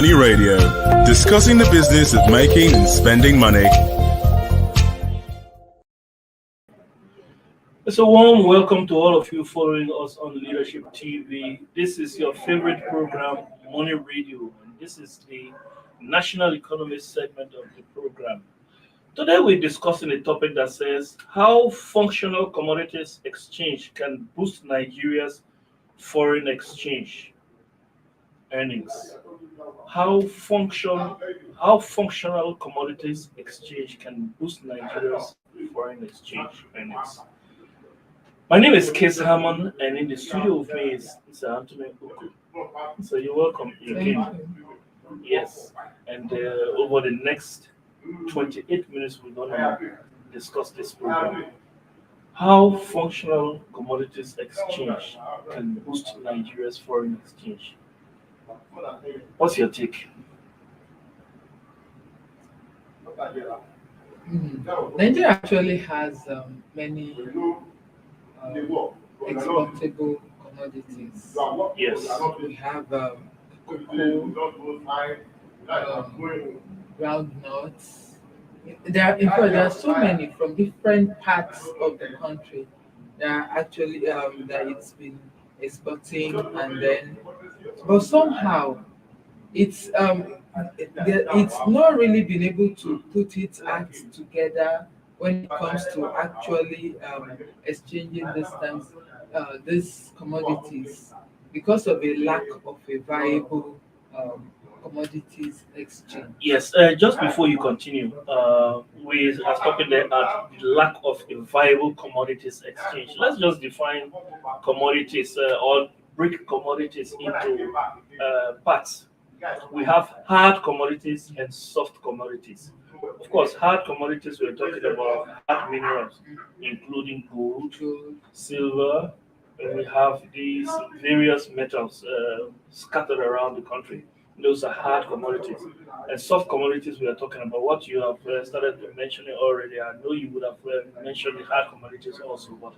Money Radio, discussing the business of making and spending money. It's a warm welcome to all of you following us on Leadership TV. This is your favorite program, Money Radio, and this is the National Economy segment of the program. Today we're discussing a topic that says how functional commodities exchange can boost Nigeria's foreign exchange earnings. How functional commodities exchange can boost Nigeria's foreign exchange earnings. My name is Case Hammond, and in the studio with me is Mr. Anthony Oku. So you're welcome. You came. Yes. And over the next 28 minutes, we're going to discuss this program. How functional commodities exchange can boost Nigeria's foreign exchange. What's your take? Nigeria actually has many exportable commodities. Yes. We have cocoa, groundnuts. In fact, there are so many from different parts of the country that are actually that it's been exporting, and then, but somehow it's not really been able to put its act together when it comes to actually exchanging these commodities because of a lack of a viable commodities exchange. Yes, just before you continue, we are stopping there at the lack of a viable commodities exchange. Let's just define commodities or break commodities into parts. We have hard commodities and soft commodities. Of course, hard commodities, we're talking about hard minerals, including gold, silver, and we have these various metals scattered around the country. Those are hard commodities. And soft commodities, we are talking about what you have started mentioning already. I know you would have mentioned the hard commodities also, but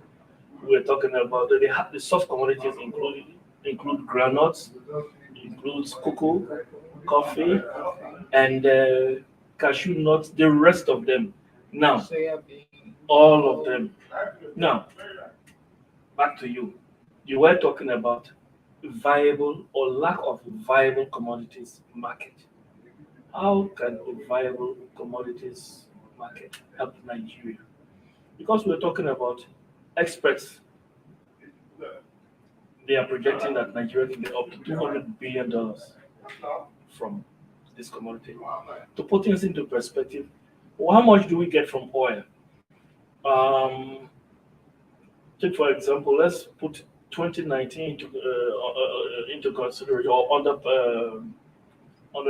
we're talking about the soft commodities include granules, includes cocoa, coffee, and cashew nuts, the rest of them. Now, all of them. Now, back to you. You were talking about viable or lack of viable commodities market. How can a viable commodities market help Nigeria? Because we're talking about experts, they are projecting that Nigeria can get up to $200 billion from this commodity. To put things into perspective, how much do we get from oil? Take for example, let's put 2019 into consideration or under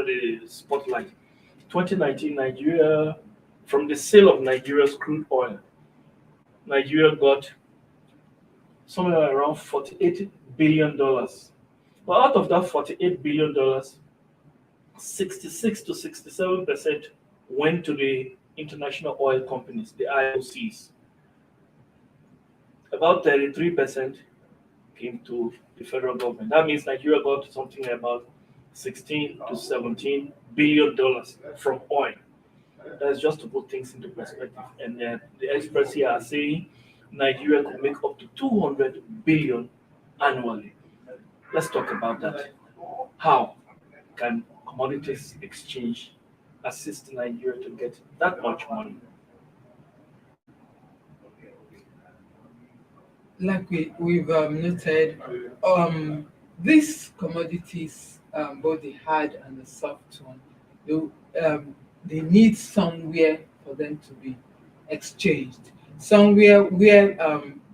the spotlight. 2019, Nigeria, from the sale of Nigeria's crude oil, Nigeria got somewhere around $48 billion. But out of that $48 billion, 66 to 67% went to the international oil companies, the IOCs. About 33% came to the federal government. That means Nigeria got something about 16 to 17 billion dollars from oil. That's just to put things into perspective. And the experts here are saying Nigeria could make up to 200 billion annually. Let's talk about that. How can commodities exchange assist Nigeria to get that much money? Like we've noted, these commodities, both the hard and the soft one, they need somewhere for them to be exchanged. Somewhere where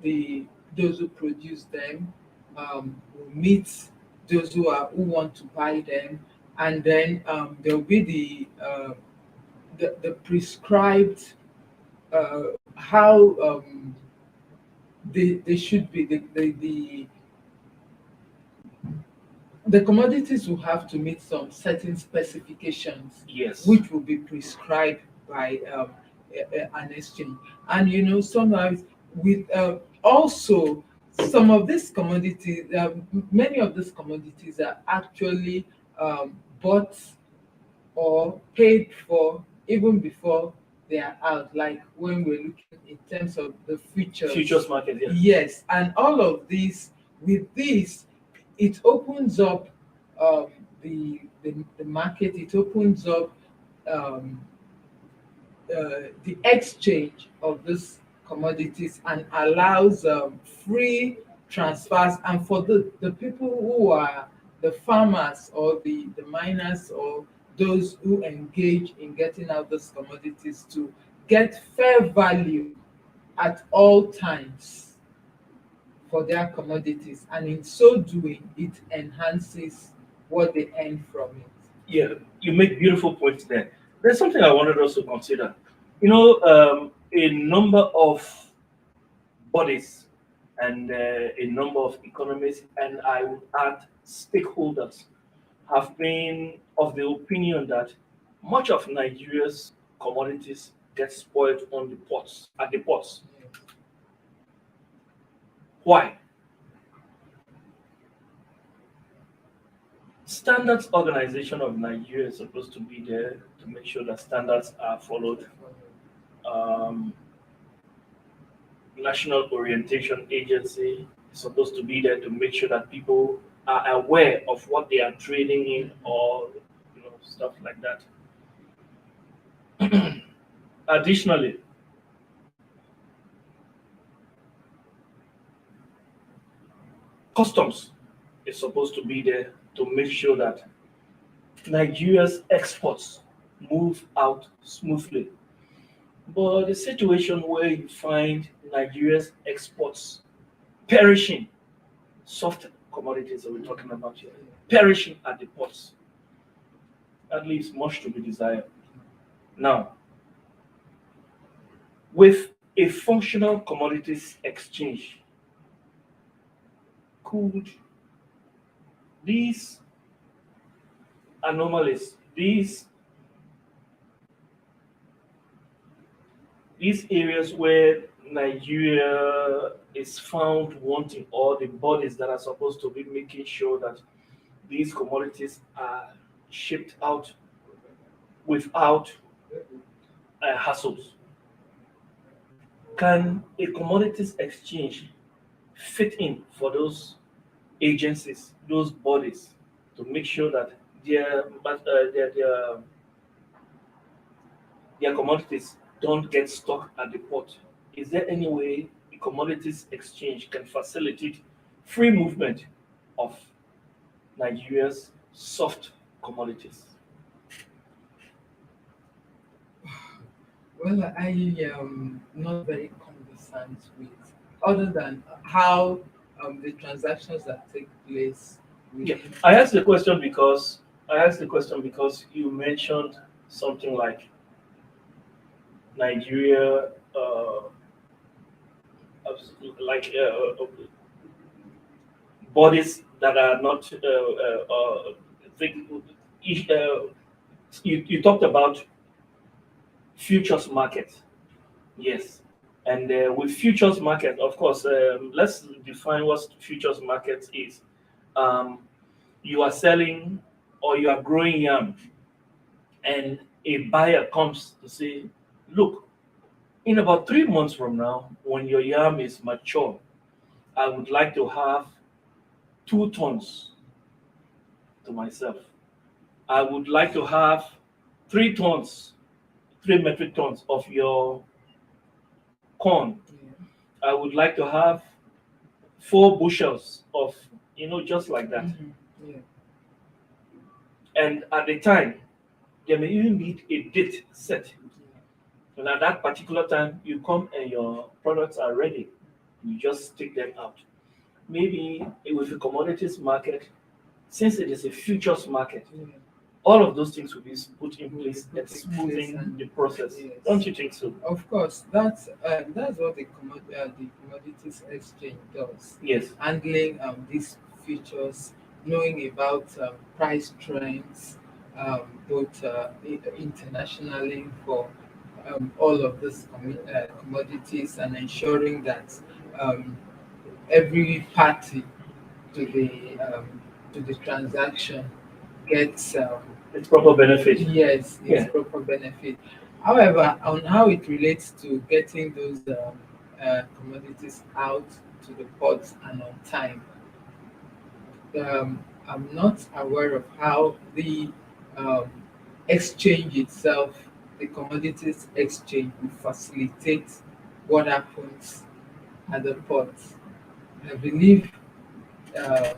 those who produce them will meet those who want to buy them, and then there will be the prescribed how they should be the commodities will have to meet some certain specifications, Yes. which will be prescribed by an exchange. And sometimes with also some of these commodities, many of these commodities are actually bought or paid for even before they are out, like when we're looking in terms of the Futures market, yeah. Yes, and all of this, with this, it opens up um, the market, it opens up um, the exchange of these commodities and allows free transfers. And for the people who are the farmers or the miners or those who engage in getting out those commodities to get fair value at all times for their commodities, and in so doing it enhances what they earn from it. Yeah, you make beautiful points there. There's something I wanted us to consider. A number of bodies and a number of economists, and I would add stakeholders, have been of the opinion that much of Nigeria's commodities get spoiled on the ports, at the ports. Why? Standards Organization of Nigeria is supposed to be there to make sure that standards are followed. Um, National Orientation Agency is supposed to be there to make sure that people are aware of what they are trading in, or stuff like that. Additionally, customs is supposed to be there to make sure that Nigeria's exports move out smoothly. But the situation where you find Nigeria's exports perishing, soft commodities that we're talking about here, perishing at the ports, that leaves much to be desired. Now, with a functional commodities exchange, could these anomalies, these areas where Nigeria is found wanting, or the bodies that are supposed to be making sure that these commodities are shipped out without hassles, can a commodities exchange fit in for those agencies, those bodies, to make sure that their commodities don't get stuck at the port? Is there any way the commodities exchange can facilitate free movement of Nigeria's soft commodities? Well, I am not very conversant with, other than how the transactions that take place Yeah, within. I asked the question because you mentioned something like Nigeria, like bodies that are not. Think, you talked about futures market, yes, and with futures market, of course, let's define what futures market is. Um, you are selling or you are growing yam, and a buyer comes to say, look, in about 3 months from now, when your yam is mature, I would like to have 2 tons to myself. I would like to have 3 tons, 3 metric tons of your corn. Yeah. I would like to have 4 bushels of, just like that. Yeah. And at the time, there may even be a date set. And at that particular time, you come and your products are ready. You just take them out. Maybe with a commodities market, since it is a futures market, Yeah. all of those things will be put in place Put and in place smoothing and- the process. yes. Don't you think so? Of course, that's what the commodities exchange does. Yes. Handling these features, knowing about price trends, both internationally for all of these commodities, and ensuring that um, every party to the transaction gets It's proper benefit. Yes, it's Yeah. proper benefit. However, on how it relates to getting those commodities out to the ports and on time, I'm not aware of how the um, exchange itself, the commodities exchange, will facilitate what happens at the port. I believe uh,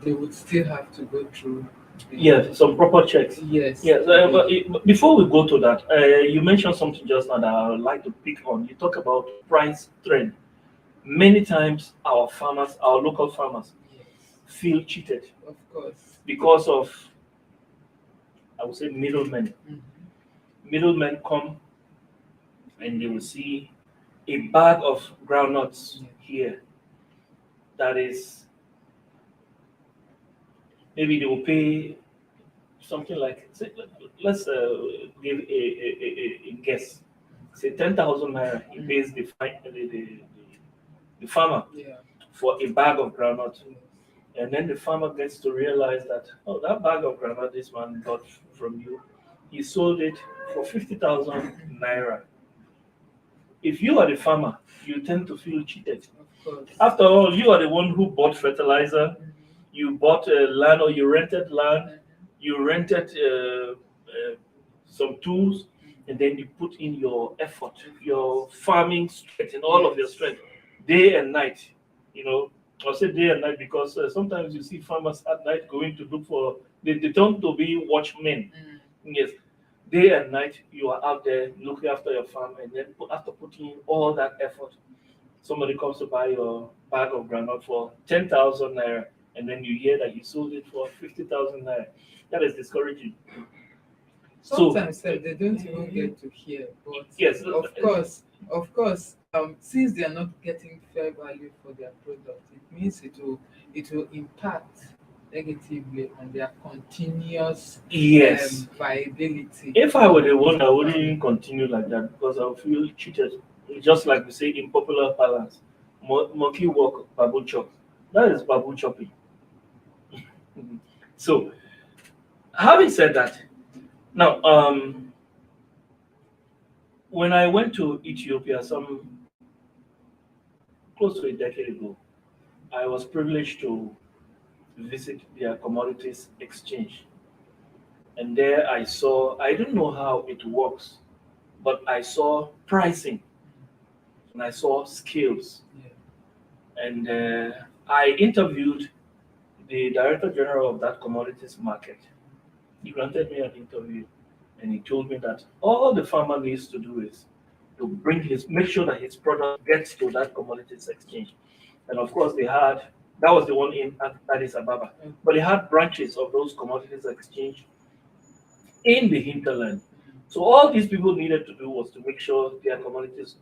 they would still have to go through Yeah, some proper checks. yes, Yes, but before we go to that, you mentioned something just now that I would like to pick on. You talk about price trend. Many times, our farmers, our local farmers, yes, feel cheated of course. because of, I would say, middlemen. Mhm. Middlemen come and they will see a bag of groundnuts Yeah. here that is, maybe they will pay something like, say, let's give a guess. Say 10,000 naira, he pays the farmer Yeah. for a bag of groundnut. Yes. And then the farmer gets to realize that, oh, that bag of groundnut this man got from you, he sold it for 50,000 naira. If you are the farmer, you tend to feel cheated. Of course. After all, you are the one who bought fertilizer, Mhm. you bought land or you rented land, Mhm. you rented some tools, and then you put in your effort, your farming strength, and all of your Yes. strength, day and night. You know, I'll say day and night because sometimes you see farmers at night going to look for, they turn to be watchmen. Mm. Yes, day and night you are out there looking after your farm, and then after putting in all that effort, somebody comes to buy your bag of granite for 10,000 naira, and then you hear that he sold it for 50,000 naira. That is discouraging. So, Sometimes they don't even get to hear, but yes, of course, since they are not getting fair value for their product, it means it will impact negatively on their continuous yes. viability. If I were the one, I wouldn't continue like that because I would feel cheated. Just like we say in popular parlance, monkey walk, babu chop. That is babu chopping. Mhm. So, having said that, now, when I went to Ethiopia some close to a decade ago, I was privileged to visit their commodities exchange. And there I saw, I don't know how it works, but I saw pricing and I saw scales. Yeah. And I interviewed the director general of that commodities market. He granted me an interview and he told me that all the farmer needs to do is to make sure that his product gets to that commodities exchange. And of course, that was the one in Addis Ababa, Mm. but they had branches of those commodities exchange in the hinterland. So all these people needed to do was to make sure their commodities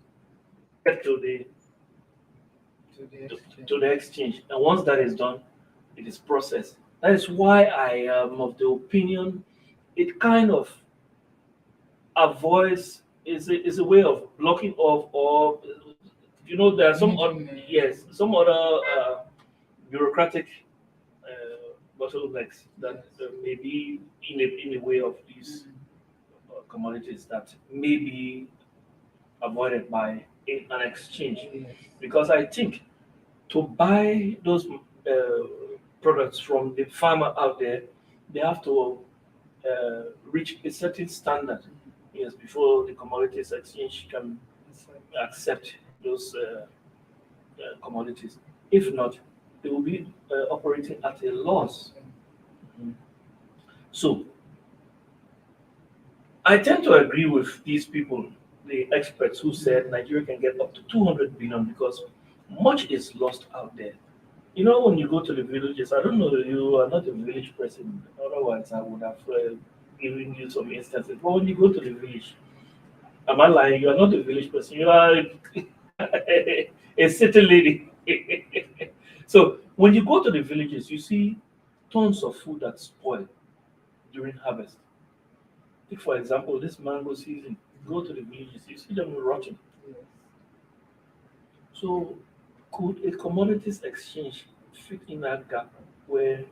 get To the exchange. to the exchange. And once that is done, it is processed. That is why I am of the opinion it kind of avoids is a way of blocking off, or there are Middlemen. yes, some other bureaucratic bottlenecks that Yes. may be in a way of these commodities that may be avoided by an exchange. Yes. Because I think to buy those products from the farmer out there, they have to reach a certain standard, yes, before the commodities exchange can It's like, accept those commodities. If not, they will be operating at a loss. Mhm. So I tend to agree with these people, the experts who said Nigeria can get up to 200 billion because much is lost out there. When you go to the villages, I don't know, you are not a village person, otherwise, I would have given you some instances. But when you go to the village, am I lying? You are not a village person, you are a city lady. So, when you go to the villages, you see tons of food that spoil during harvest. Take, for example, this mango season, go to the villages, you see them rotting. yes. So, could a commodities exchange fit in that gap where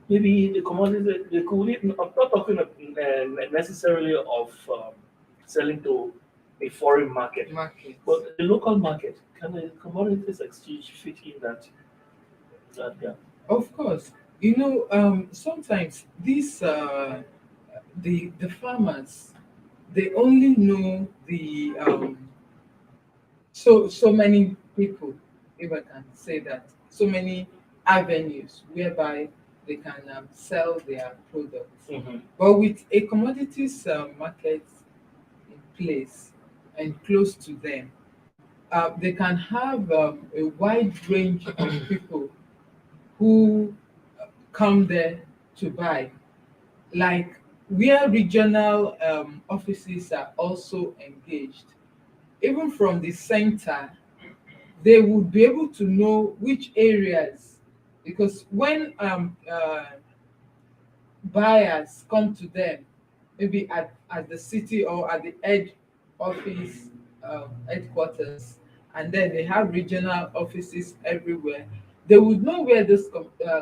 maybe the commodities they could. I'm not talking necessarily of selling to a foreign market, markets. but the local market. Can the commodities exchange fit in that gap? Of course, sometimes these the farmers, they only know the so many people, if I can say that, so many avenues whereby they can sell their products. Mm-hmm. But with a commodities market in place and close to them, they can have a wide range of people who come there to buy, like where regional offices are also engaged. Even from the center, they would be able to know which areas, because when buyers come to them, maybe at the city or at the head office, headquarters, and then they have regional offices everywhere, they would know where those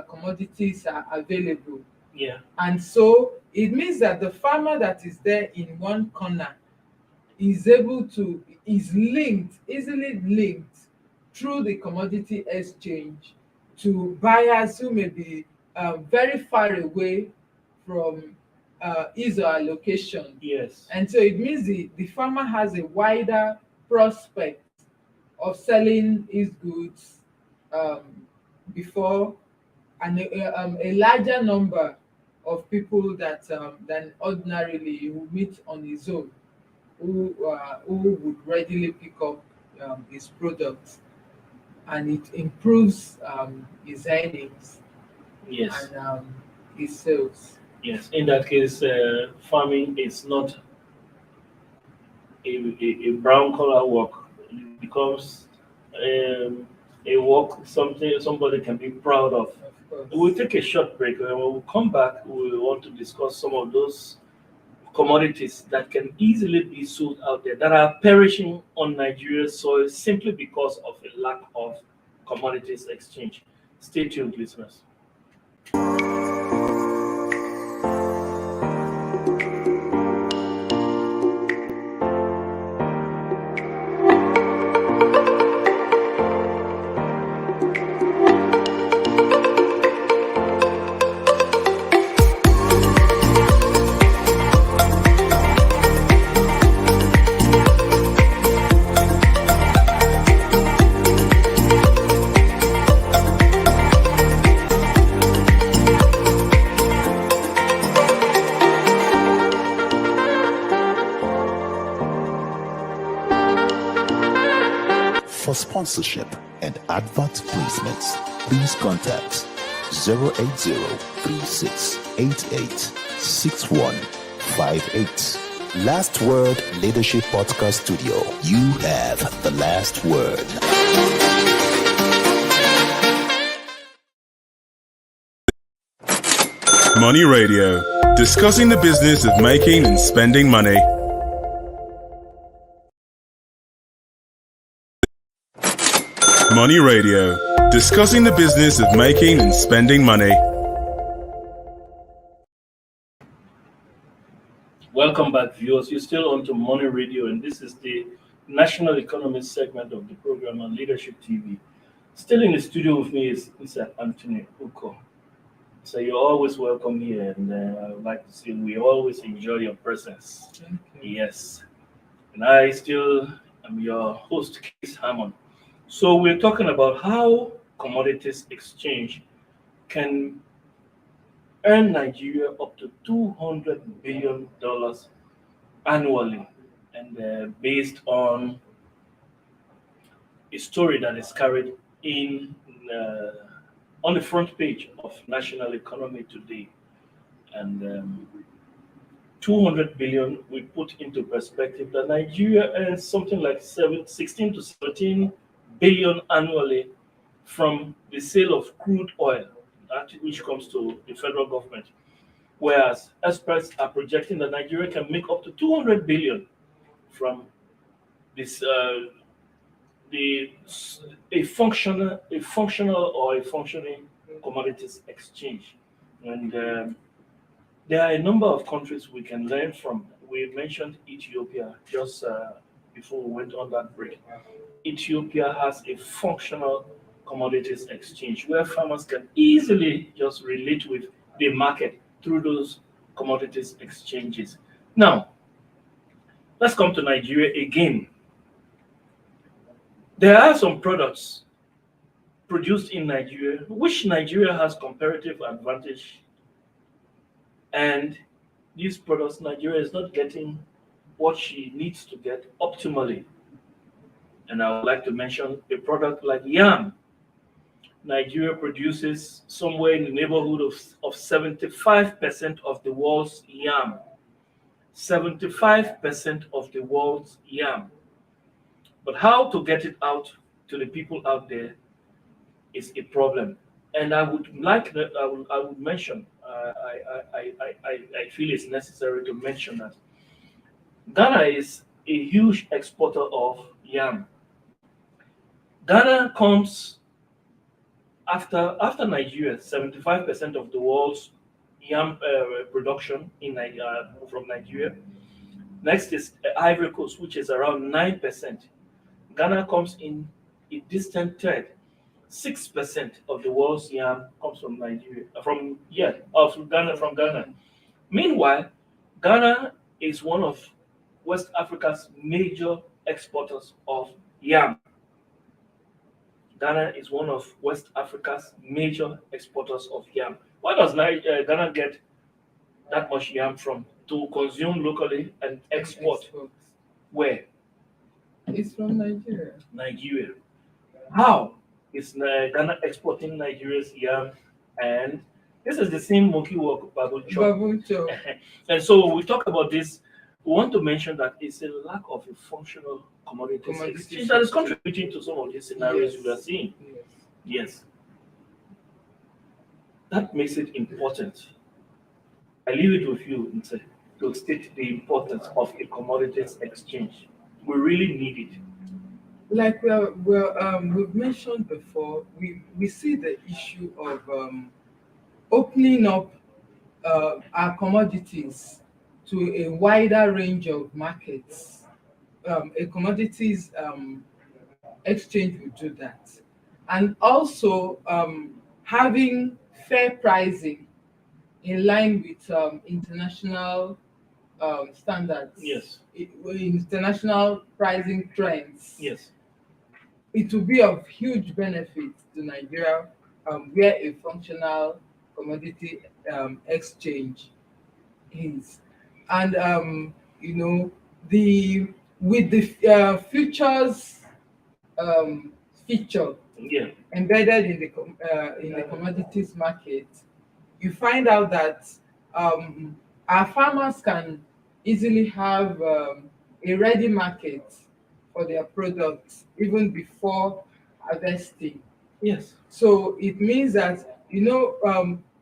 commodities are available. Yeah. And so it means that the farmer that is there in one corner is linked, easily linked through the commodity exchange to buyers who may be very far away from his or her location. Yes. And so it means the farmer has a wider prospect of selling his goods um, before, and a larger number of people than ordinarily he will meet on his own, who would readily pick up his products, and it improves his earnings Yes. and his sales. Yes. In that case, farming is not a brown collar work. It becomes um, a work something somebody can be proud of. Of course. We'll take a short break, and when we come back, we want to discuss some of those commodities that can easily be sold out there that are perishing on Nigeria's soil simply because of a lack of commodities exchange. Stay tuned, listeners. For sponsorship and advert placements, please contact 080-3688-6158. Last Word Leadership Podcast Studio. You have the last word. Money Radio, discussing the business of making and spending money. Money Radio, discussing the business of making and spending money. Welcome back, viewers. You're still on to Money Radio, and this is the National Economy segment of the program on Leadership TV. Still in the studio with me is Mr. Anthony Uko. So you're always welcome here, and I would like to say we always enjoy your presence. Thank you. Yes. And I still am your host, Keith Hammond. So we're talking about how commodities exchange can earn Nigeria up to $200 billion annually, and based on a story that is carried in on the front page of National Economy Today. And 200 billion, we put into perspective that Nigeria earns something like 16 to 17 billion annually from the sale of crude oil, which comes to the federal government. Whereas experts are projecting that Nigeria can make up to 200 billion from this a functional or a functioning commodities exchange. And there are a number of countries we can learn from. We mentioned Ethiopia just before we went on that break. Ethiopia has a functional commodities exchange where farmers can easily just relate with the market through those commodities exchanges. Now, let's come to Nigeria again. There are some products produced in Nigeria which Nigeria has comparative advantage, and these products Nigeria is not getting what she needs to get optimally. And I would like to mention a product like yam. Nigeria produces somewhere in the neighborhood of 75% of the world's yam. 75% of the world's yam. But how to get it out to the people out there is a problem. And I would like that I would mention I feel it's necessary to mention that Ghana is a huge exporter of yam. Ghana comes after Nigeria. 75% of the world's yam production from Nigeria. Next is Ivory Coast, which is around 9%. Ghana comes in a distant third. 6% of the world's yam comes from Nigeria, from Ghana. Meanwhile, Ghana is one of West Africa's major exporters of yam. Ghana is one of West Africa's major exporters of yam. Why does Ghana get that much yam from to consume locally and export? Where? It's from Nigeria. Nigeria. How is Ghana exporting Nigeria's yam? And this is the same monkey work Babu chop. And so when we talk about this, we want to mention that it's a lack of a functional commodities exchange that is contributing to some of these scenarios we are seeing. Yes. That makes it important. I leave it with you, Nse, to state the importance of a commodities exchange. We really need it. Like we've mentioned before, we see the issue of opening up our commodities to a wider range of markets. A commodities exchange will do that. And also having fair pricing in line with international standards. Yes. International pricing trends. Yes. It will be of huge benefit to Nigeria, where a functional commodity exchange is. And with the futures feature embedded in the commodities market, you find out that our farmers can easily have a ready market for their products even before harvesting. Yes. So it means that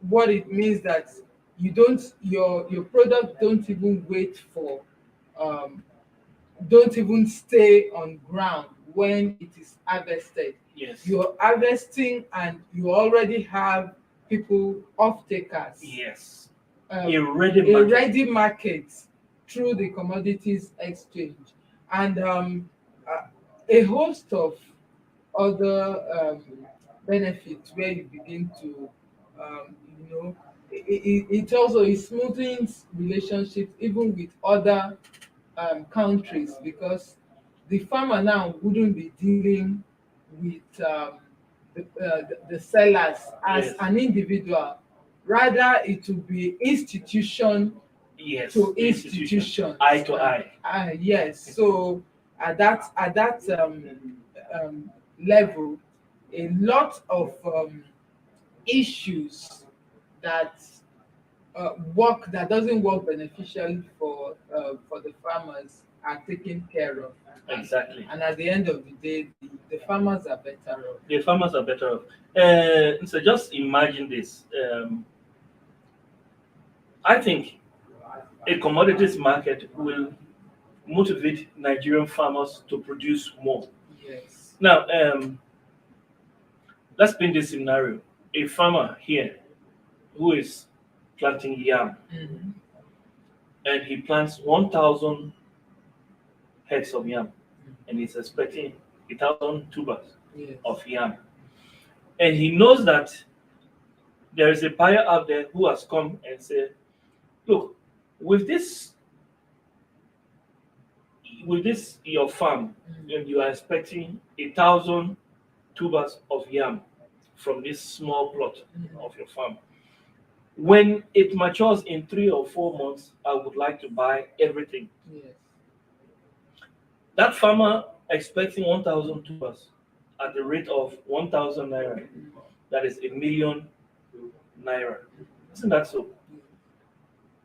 what it means that your product don't even wait for don't even stay on ground when it is harvested. Yes. You're harvesting and you already have people off takers. Yes. A ready market through the commodities exchange, and a host of other benefits where you begin to it also smoothens relationships even with other countries, because the farmer now wouldn't be dealing with the sellers as an individual. Rather, it will be institution to institution, eye to eye. Yes. So at that level, a lot of issues that work that doesn't work beneficially for the farmers are taken care of. Exactly. And at the end of the day, the farmers are better off. The farmers are better off. So just imagine this. I think a commodities market will motivate Nigerian farmers to produce more. Yes. Now, let's paint this scenario. A farmer here who is planting yam, Mm-hmm. and he plants 1,000 heads of yam, and he's expecting 1,000 tubers Yes. of yam. And he knows that there is a buyer out there who has come and said, look, with this your farm, and you are expecting 1,000 tubers of yam from this small plot of your farm. When it matures in 3 or 4 months, I would like to buy everything. Yes. That farmer expecting 1,000 tubers at the rate of 1,000 naira. That is 1,000,000 naira. Isn't that so?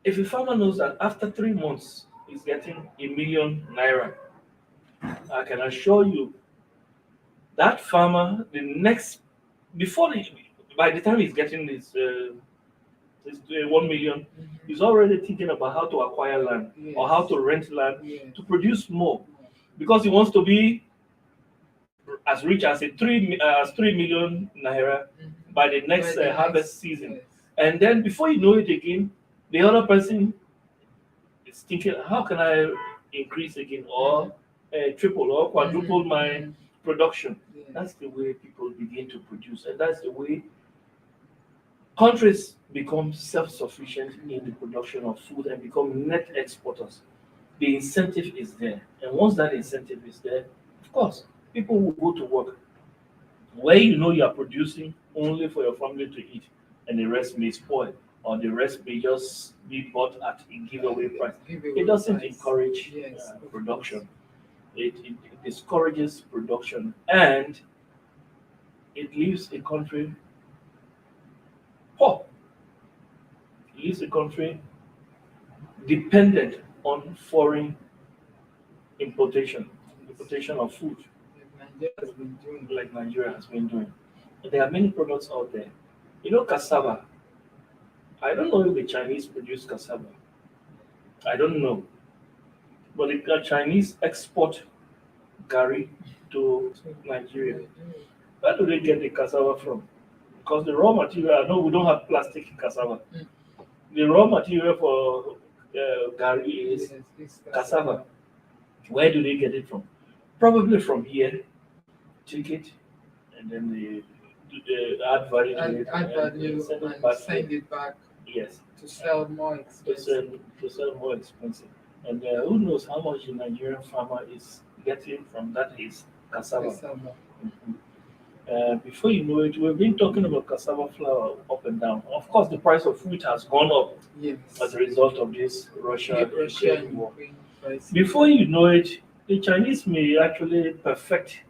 If a farmer knows that after 3 months he's getting 1,000,000 naira, I can assure you that farmer, by the time he's getting this 1,000,000, he's already thinking about how to acquire land or how to rent land Yes. to produce more, because he wants to be as rich as 3 million naira by the next By the harvest next- season. yes. And then before you know it again, the other person is thinking, how can I increase again or triple or quadruple my production? Yes. That's the way people begin to produce, and that's the way countries become self-sufficient in the production of food and become net exporters. The incentive is there, and once that incentive is there, of course, people will go to work. Where you know you are producing only for your family to eat, and the rest may spoil, or the rest may just be bought at a giveaway price. Giveaway It doesn't price. encourage Yes, of production. It discourages production, and it leaves a country poor. It leaves a country dependent on foreign importation of food, Like Nigeria has been doing. like Nigeria has been doing. And there are many products out there. You know, cassava. I don't know if the Chinese produce cassava. I don't know. But the Chinese export gari to Nigeria. Where do they get the cassava from? Because the raw material, no, we don't have plastic cassava. The raw material for gari is Yes, it's cassava. Where do they get it from? Probably from here, take it, and then they add value to it, Add value send it and back send it back yes, to sell more to expensive. sell more expensive. And who knows how much the Nigerian farmer is getting from that is cassava. Cassava. Mhm. Before you know it, we've been talking about cassava flour up and down. Of course, the price of wheat has gone up Yes. as a result of this Russia Russian war. Ukraine crisis. Before you know it, the Chinese may actually perfect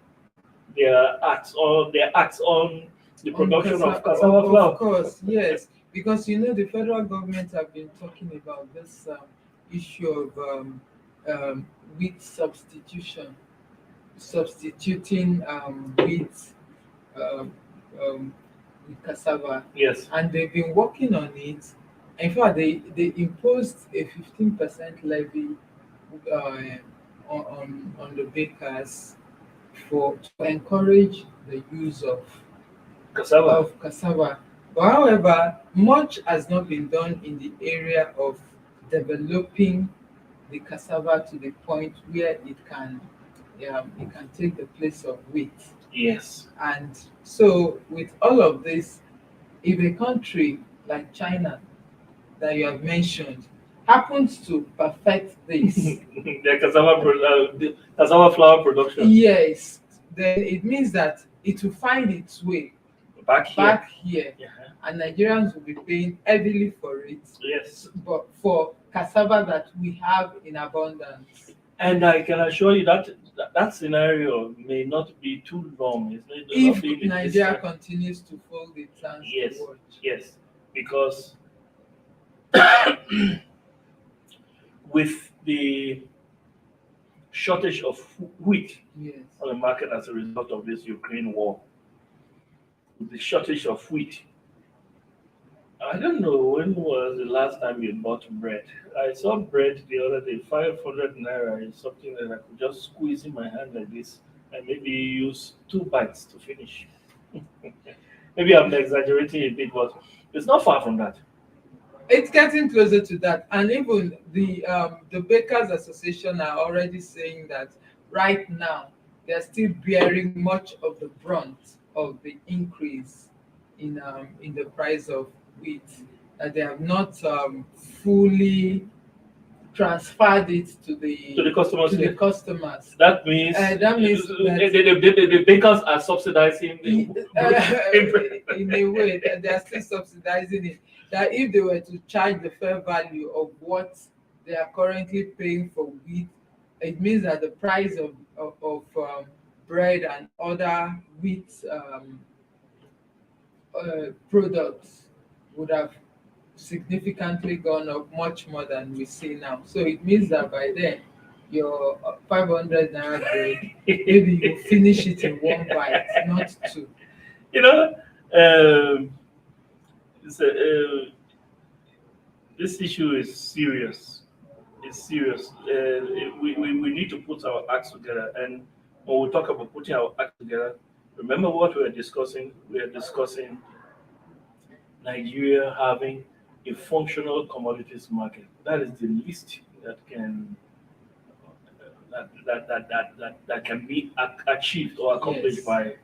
their acts on the production of cassava flour. Of course, yes, because the federal government have been talking about this issue of wheat substituting wheat um, with cassava, Yes. and they've been working on it. In fact, they imposed a 15% levy uh, on the bakers to encourage the use of cassava. But however, much has not been done in the area of developing the cassava to the point where it can take the place of wheat. Yes. And so, with all of this, if a country like China that you have mentioned happens to perfect this, The cassava flour production yes, then it means that it will find its way back here. back here, Yeah. and Nigerians will be paying heavily for it. Yes. But for cassava that we have in abundance. And I can assure you that scenario may not be too long. It may not If be in the Nigeria distant- continues to fold its hands Yes. to watch. Yes, because with the shortage of wheat Yes. on the market as a result of this Ukraine war, with the shortage of wheat, I don't know when was the last time you bought bread. I saw bread the other day, 500 naira is something that I could just squeeze in my hand like this and maybe use 2 bites to finish. Maybe I'm exaggerating a bit, but it's not far from that. It's getting closer to that, and even the Bakers Association are already saying that right now they're still bearing much of the brunt of the increase in the price of wheat. That they have not fully transferred it to the customers. to the customers. That means the bakers are subsidizing in a way that they are still subsidizing it. That if they were to charge the fair value of what they are currently paying for wheat, it means that the price of bread and other wheat products would have significantly gone up much more than we see now. So it means that by then, your 500 naira bread, maybe you finish it in one bite, not two. You know, this issue is serious. It's serious. We need to put our acts together. And when we talk about putting our acts together, remember what we are discussing? We are discussing Nigeria having a functional commodities market. That is the least that can that can be achieved or accomplished Yes. by.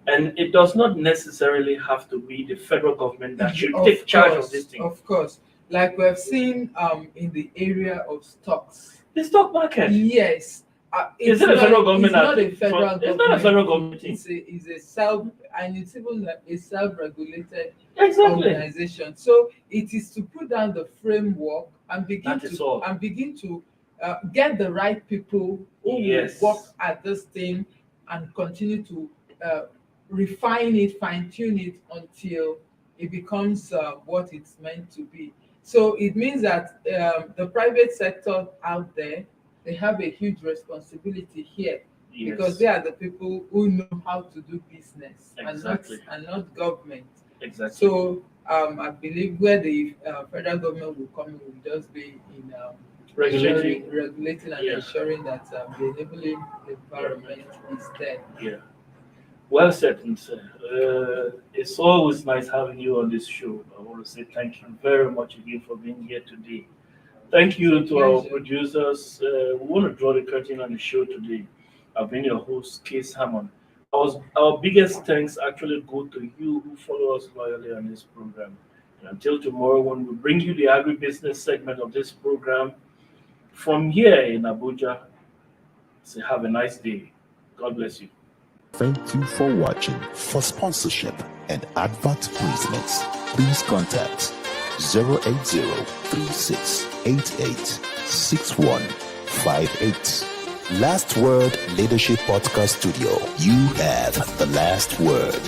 And it does not necessarily have to be the federal government that should Of take charge course, of this thing. Of course, like we've seen in the area of stocks. The stock market. Yes. Is it a federal government? It's not a federal government. It's not a federal government thing. It's a and it's even a self-regulated Exactly. organization. So it is to put down the framework and begin That is all. to get the right people who Yes. will work at this thing and continue to refine it, fine-tune it until it becomes what it's meant to be. So it means that the private sector out there, they have a huge responsibility here. Yes. Because they are the people who know how to do business Exactly. and not government. Exactly. So I believe where the federal government will come in will just be in Regulating. regulating and Yeah. ensuring that the enabling environment is there. Yeah. Well said, sir. It's always nice having you on this show. I want to say thank you very much again for being here today. Thank you It's a to our pleasure. producers. We want to draw the curtain on the show today. I've been your host, Case Hammond. Our biggest thanks actually go to you who follow us loyally on this program. And until tomorrow, when we bring you the agribusiness segment of this program from here in Abuja, say have a nice day. God bless you. Thank you for watching. For sponsorship and advert placements, please contact 080-3688-6158. Last Word Leadership Podcast Studio. You have the last word.